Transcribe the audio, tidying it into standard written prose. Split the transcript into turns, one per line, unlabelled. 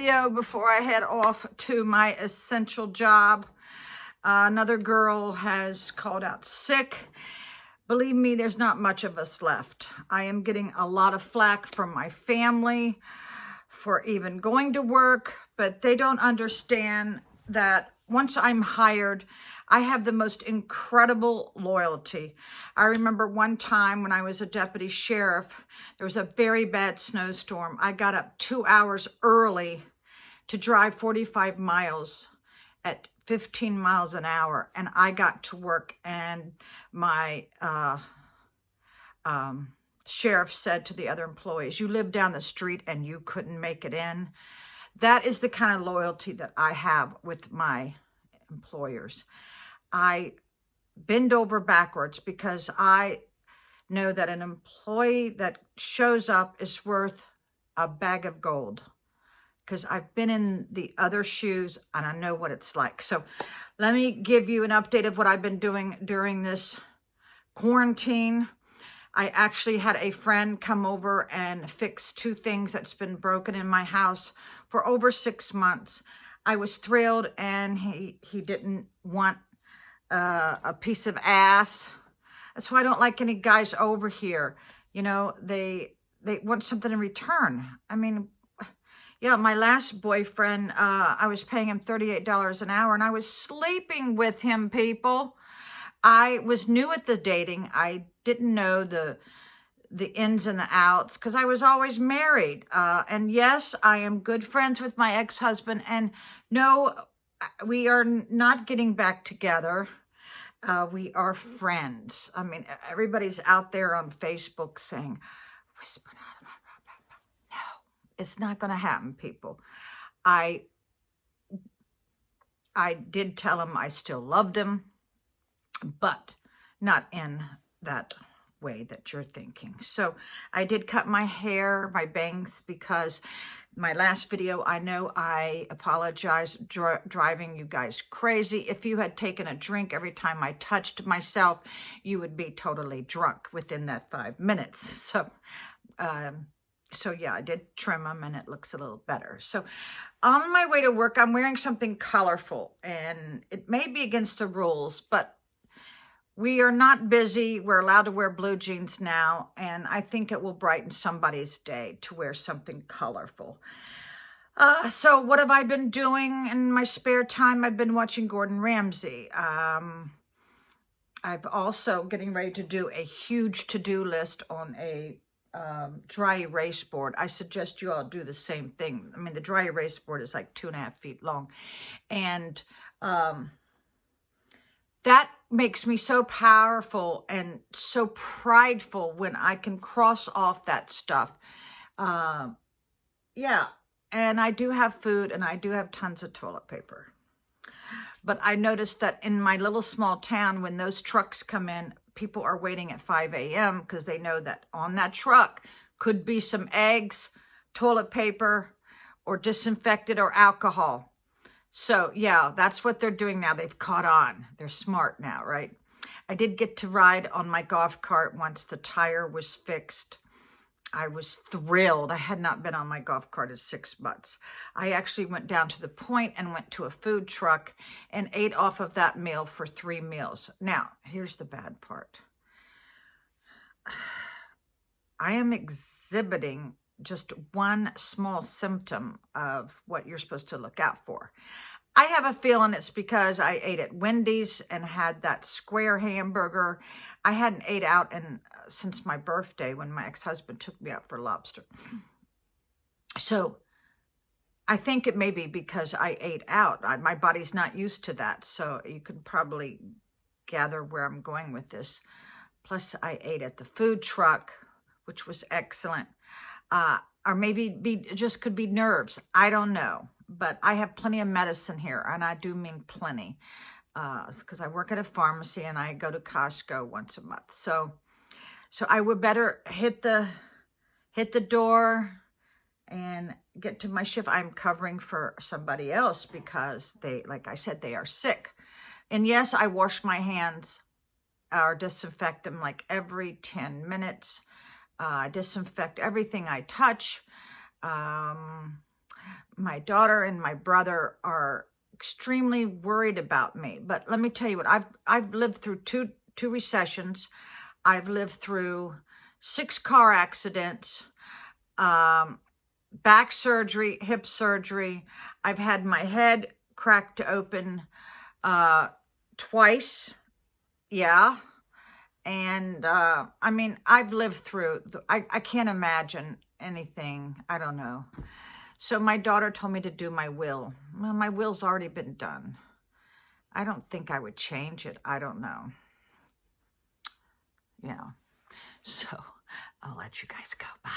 video before I head off to my essential job. Another girl has called out sick. Believe me, there's not much of us left. I am getting a lot of flack from my family for even going to work, but they don't understand that once I'm hired, I have the most incredible loyalty. I remember one time when I was a deputy sheriff, there was a very bad snowstorm. I got up 2 hours early to drive 45 miles at 15 miles an hour, and I got to work, and my sheriff said to the other employees, "You live down the street and you couldn't make it in." That is the kind of loyalty that I have with my employers. I bend over backwards because I know that an employee that shows up is worth a bag of gold, because I've been in the other shoes and I know what it's like. So let me give you an update of what I've been doing during this quarantine. I actually had a friend come over and fix 2 things that's been broken in my house for over 6 months. I was thrilled, and he didn't want a piece of ass. That's why I don't like any guys over here. You know, they want something in return. I mean, yeah, my last boyfriend, I was paying him $38 an hour, and I was sleeping with him, people. I was new at the dating. I didn't know the ins and the outs because I was always married. And yes, I am good friends with my ex-husband. And no, we are not getting back together. We are friends. I mean, everybody's out there on Facebook saying, "Whisper out of my mouth." No, it's not going to happen, people. I did tell him I still loved him, but not in that way that you're thinking. So I did cut my hair, my bangs, because my last video, I know I apologize driving you guys crazy. If you had taken a drink every time I touched myself, you would be totally drunk within that 5 minutes. So yeah, I did trim them and it looks a little better. So on my way to work, I'm wearing something colorful, and it may be against the rules, but we are not busy. We're allowed to wear blue jeans now, and I think it will brighten somebody's day to wear something colorful. So what have I been doing in my spare time? I've been watching Gordon Ramsay. I've also getting ready to do a huge to-do list on a dry erase board. I suggest you all do the same thing. I mean, the dry erase board is like 2.5 feet long, and that makes me so powerful and so prideful when I can cross off that stuff. Yeah, and I do have food, and I do have tons of toilet paper. But I noticed that in my little small town, when those trucks come in, people are waiting at 5 a.m. because they know that on that truck could be some eggs, toilet paper, or disinfectant or alcohol. So yeah, that's what they're doing now. They've caught on. They're smart now, right? I did get to ride on my golf cart once the tire was fixed. I was thrilled. I had not been on my golf cart in 6 months. I actually went down to the point and went to a food truck and ate off of that meal for 3 meals. Now, here's the bad part. I am exhibiting just one small symptom of what you're supposed to look out for. I have a feeling it's because I ate at Wendy's and had that square hamburger. I hadn't ate out since my birthday when my ex-husband took me out for lobster. So I think it may be because I ate out. My body's not used to that. So you can probably gather where I'm going with this. Plus I ate at the food truck, which was excellent. Or maybe just could be nerves. I don't know. But I have plenty of medicine here, and I do mean plenty, because I work at a pharmacy and I go to Costco once a month. So I would better hit the door and get to my shift. I'm covering for somebody else because they, like I said, they are sick. And yes, I wash my hands or disinfect them like every 10 minutes. Disinfect everything I touch. my daughter and my brother are extremely worried about me. But let me tell you what, I've lived through two recessions. I've lived through 6 car accidents, back surgery, hip surgery. I've had my head cracked open twice. Yeah. And I mean, I've lived through, I can't imagine anything. I don't know. So my daughter told me to do my will. Well, my will's already been done. I don't think I would change it. I don't know. Yeah. So I'll let you guys go. Bye.